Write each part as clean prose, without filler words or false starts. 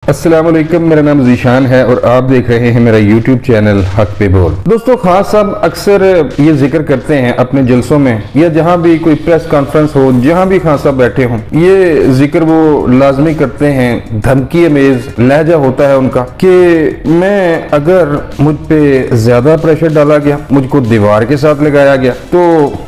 अस्सलाम वालेकुम, मेरा नाम जीशान है और आप देख रहे हैं मेरा यूट्यूब चैनल हक पे बोल। दोस्तों, खान साहब अक्सर ये जिक्र करते हैं अपने जलसों में या जहां भी कोई प्रेस कॉन्फ्रेंस हो, जहां भी खान साहब बैठे हों, ये जिक्र वो लाजमी करते हैं। धमकी अमेज लहजा होता है उनका कि मैं अगर मुझ पे ज्यादा प्रेशर डाला गया, मुझको दीवार के साथ लगाया गया, तो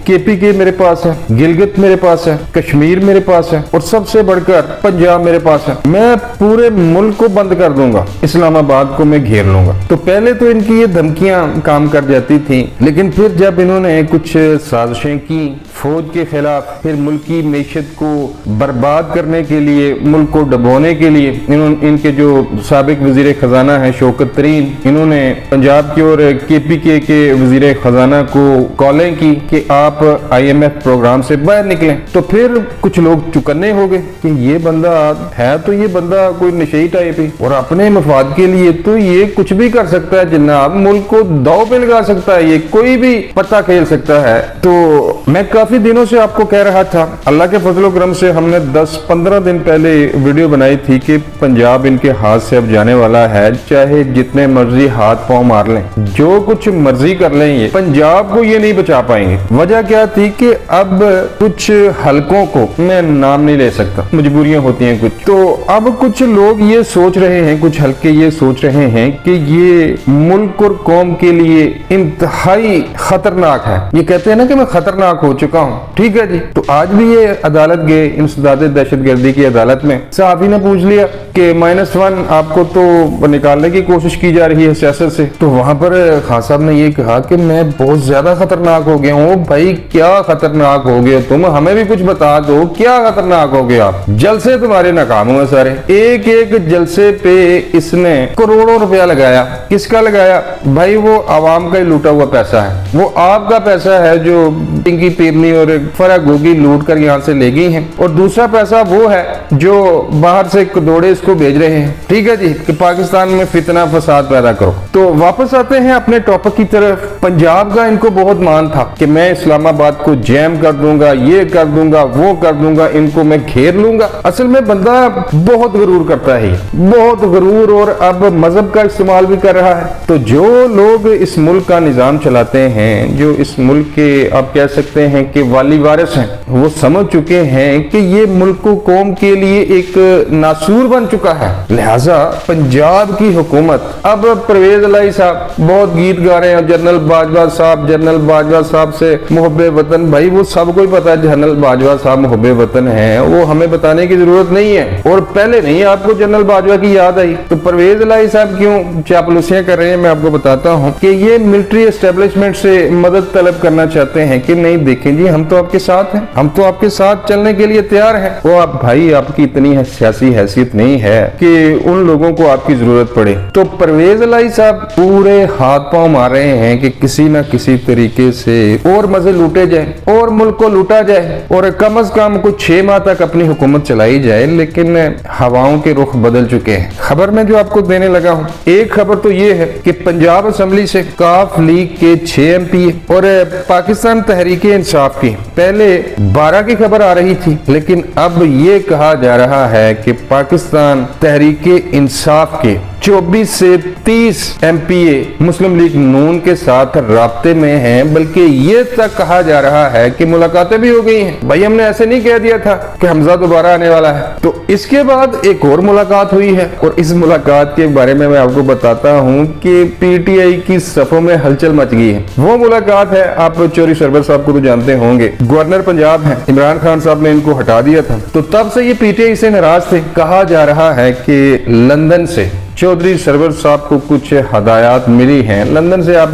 KPK मेरे पास है, गिलगित मेरे पास है, कश्मीर मेरे पास है और सबसे बढ़कर पंजाब मेरे पास है। मैं पूरे मुल्क को बंद कर दूंगा, इस्लामाबाद को मैं घेर लूंगा। तो पहले तो इनकी ये धमकियां काम कर जाती थी, लेकिन फिर जब इन्होंने कुछ साजिशें की फौज के खिलाफ, फिर मुल्क की मैशत को बर्बाद करने के लिए, मुल्क को डबोने के लिए, इनके जो साबिक वजीर खजाना है शौकत तरीन, इन्होंने पंजाब की और KPK के वजीर खजाना को कॉलें की कि आप IMF प्रोग्राम से बाहर निकलें। तो फिर कुछ लोग चुकन्ने हो गए कि ये बंदा है, तो ये बंदा कोई नशेई टाइप ही, और अपने मफाद के लिए तो ये कुछ भी कर सकता है जनाब, मुल्क को दाव पे लगा सकता है, ये कोई भी पत्ता खेल सकता है। तो मैं काफी दिनों से आपको कह रहा था, अल्लाह के फजल करम से हमने 10-15 दिन पहले वीडियो बनाई थी कि पंजाब इनके हाथ से अब जाने वाला है, चाहे जितने मर्जी हाथ पांव मार लें, जो कुछ मर्जी कर लें, ये पंजाब को ये नहीं बचा पाएंगे। वजह क्या थी कि अब कुछ हलकों को, मैं नाम नहीं ले सकता, मजबूरियां होती हैं कुछ, तो अब कुछ लोग ये सोच रहे हैं, कुछ हलके ये सोच रहे हैं कि ये मुल्क और कौम के लिए इंतहाई खतरनाक है। ये कहते हैं ना कि मैं खतरनाक हो चुका हूँ, ठीक है जी। तो आज भी ये अदालत गए, इंसदाद दहशतगर्दी की अदालत में, सहाफी ने पूछ लिया कि -1 आपको तो निकालने की कोशिश की जा रही है सियासत से। तो वहां पर खान साहब ने ये कहा कि मैं बहुत ज्यादा खतरनाक हो गया हूँ। भाई क्या खतरनाक हो गए तुम, हमें भी कुछ बता दो, क्या खतरनाक हो गए आप? जलसे तुम्हारे नाकाम हुए सारे, एक एक जलसे पे इसने करोड़ों रुपया लगाया। किसका लगाया भाई? वो आवाम का ही लूटा हुआ पैसा है, वो आपका पैसा है जो पिंकी पीरनी और फराग गोगी लूट कर यहाँ से ले गई हैं, और दूसरा पैसा वो है जो बाहर से दौड़े इसको भेज रहे हैं, ठीक है जी, कि पाकिस्तान में फितना फसाद पैदा करो। तो वापस आते हैं अपने टॉपिक की तरफ। पंजाब का इनको बहुत मान था कि मैं इस्लामाबाद को जैम कर दूंगा, ये कर दूंगा, वो कर दूंगा, इनको मैं घेर लूंगा। असल में बंदा बहुत गरूर करता है, बहुत गरूर, और अब मजहब का इस्तेमाल भी कर रहा है। तो जो लोग इस मुल्क का निजाम चलाते हैं, जो इस मुल्क के आप कह सकते हैं कि वाली वारिस हैं, वो समझ चुके हैं कि ये मुल्क को कौम के लिए एक नासूर बन चुका है। लिहाजा पंजाब की हुकूमत, अब परवेज इलाही साहब बहुत गीत गा रहे हैं, जनरल बाजवा साहब से मुहब्बे वतन। भाई वो सबको ही पता है जनरल बाजवा साहब मुहब्बे वतन है, वो हमें बताने की जरूरत नहीं है। और पहले नहीं आपको जनरल बाजवा की याद आई तो परवेज इलाही साहब क्यों चापलूसियां कर रहे हैं? मैं आपको बताता हूं कि ये मिलिट्री एस्टेब्लिशमेंट से मदद तलब करना चाहते हैं कि नहीं देखें जी, हम तो आपके साथ हैं, हम तो आपके साथ चलने के लिए तैयार हैं। वो आप भाई, आपकी इतनी सियासी हैसियत नहीं है कि उन लोगों को आपकी जरूरत पड़े। तो परवेज इलाही साहब पूरे हाथ पांव मार रहे हैं कि किसी न किसी तरीके से और मजे लूटे जाए और मुल्क को लूटा जाए, और कम से कम कुछ 6 माह तक अपनी हुकूमत चलाई जाए। लेकिन हवाओं के रुख बदल चुके हैं। खबर में जो आपको देने लगा हूं, एक खबर तो ये है कि पंजाब असेंबली से काफ लीग के 6 MP और पाकिस्तान तहरीक इंसाफ की पहले 12 की खबर आ रही थी, लेकिन अब ये कहा जा रहा है कि पाकिस्तान तहरीक इंसाफ के 24 से 30 MPA मुस्लिम लीग नून के साथ राब्ते में हैं, बल्कि ये तक कहा जा रहा है कि मुलाकातें भी हो गई हैं। भाई हमने ऐसे नहीं कह दिया था कि हमजा दोबारा आने वाला है। तो इसके बाद एक और मुलाकात हुई है, और इस मुलाकात के बारे में मैं आपको बताता हूं कि PTI की सफों में हलचल मच गई है। वो मुलाकात है, आप चौधरी सरवर साहब को तो जानते होंगे, गवर्नर पंजाब है, इमरान खान साहब ने इनको हटा दिया था, तो तब से ये PTI से नाराज थे। कहा जा रहा है कि लंदन से चौधरी सरवर साहब को कुछ हदायत मिली हैं। लंदन से, आप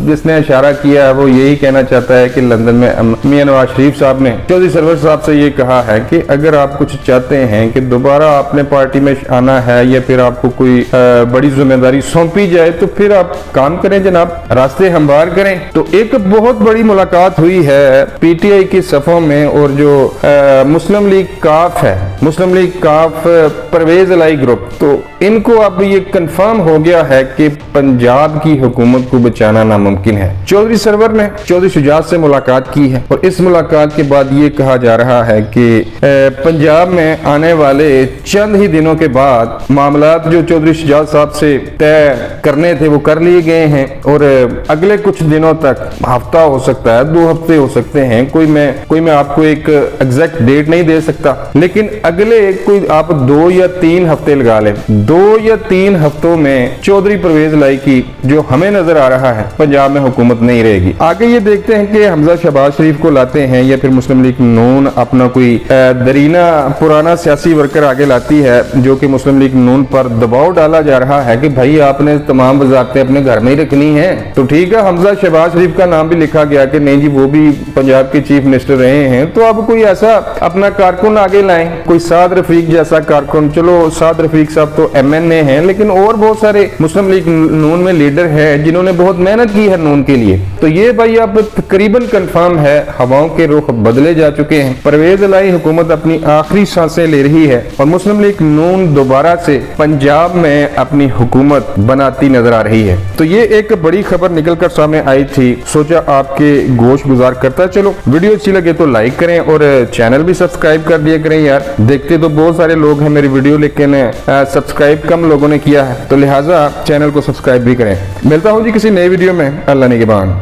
जिसने इशारा किया है वो यही कहना चाहता है कि लंदन में मियां नवाज शरीफ साहब ने चौधरी सरवर साहब से ये कहा है कि अगर आप कुछ चाहते हैं कि दोबारा आपने पार्टी में आना है या फिर आपको कोई बड़ी जिम्मेदारी सौंपी जाए, तो फिर आप काम करें जनाब, रास्ते हमवार करें। तो एक बहुत बड़ी मुलाकात हुई है PTI की सफों में, और जो मुस्लिम लीग काफ है, मुस्लिम लीग काफ परवेज इलाही ग्रुप, तो इनको अब ये ये कंफर्म हो गया है कि पंजाब की हुकूमत को बचाना नामुमकिन है। चौधरी सरवर ने चौधरी शुजात से मुलाकात की है और इस मुलाकात के बाद ये कहा जा रहा है कि पंजाब में आने वाले चंद ही दिनों के बाद मामलात जो चौधरी शुजात साहब से तय करने थे वो कर लिए गए हैं और अगले कुछ दिनों तक, हफ्ता हो सकता है, 2 हफ्ते हो सकते हैं, कोई मैं आपको एक एग्जैक्ट डेट नहीं दे सकता, लेकिन अगले कोई आप 2 या 3 हफ्ते लगा लें, 2 या 3 हफ्तों में चौधरी परवेज लाई की जो हमें नजर आ रहा है पंजाब में हुकूमत नहीं रहेगी। आगे ये देखते हैं कि हमजा शहबाज शरीफ को लाते हैं या फिर मुस्लिम लीग नून अपना कोई दरीना पुराना सियासी वर्कर आगे लाती है, जो कि मुस्लिम लीग नून पर दबाव डाला जा रहा है कि भाई आपने तमाम वजारतें अपने घर में ही रखनी है। तो ठीक है, हमजा शहबाज शरीफ का नाम भी लिखा गया कि नहीं जी वो भी पंजाब के चीफ मिनिस्टर रहे हैं, तो अब कोई ऐसा अपना कारकुन आगे लाएं, कोई साद रफीक जैसा कारकुन। चलो साद रफीक साहब तो MNA हैं, लेकिन और बहुत सारे मुस्लिम लीग नून में लीडर हैं जिन्होंने बहुत मेहनत की है नून के लिए। तो ये भाई अब तकरीबन कंफर्म है, हवाओं के रुख बदले जा चुके हैं। परवेज लाई हुकूमत अपनी आखिरी सांसें ले रही है और मुस्लिम लीग नून दोबारा से पंजाब में अपनी हुकूमत बनाती नजर आ रही है। तो ये एक बड़ी खबर निकलकर सामने आई थी, सोचा आपके गोश गुजार करता। चलो वीडियो अच्छी लगे तो लाइक करें और चैनल भी सब्सक्राइब कर दिया करें यार। देखते तो बहुत सारे लोग हैं मेरी वीडियो, लेकिन सब्सक्राइब कम लोगों ने किया है, तो लिहाजा चैनल को सब्सक्राइब भी करें। मिलता हूँ जी किसी नए वीडियो में। अल्लाह निगहबान।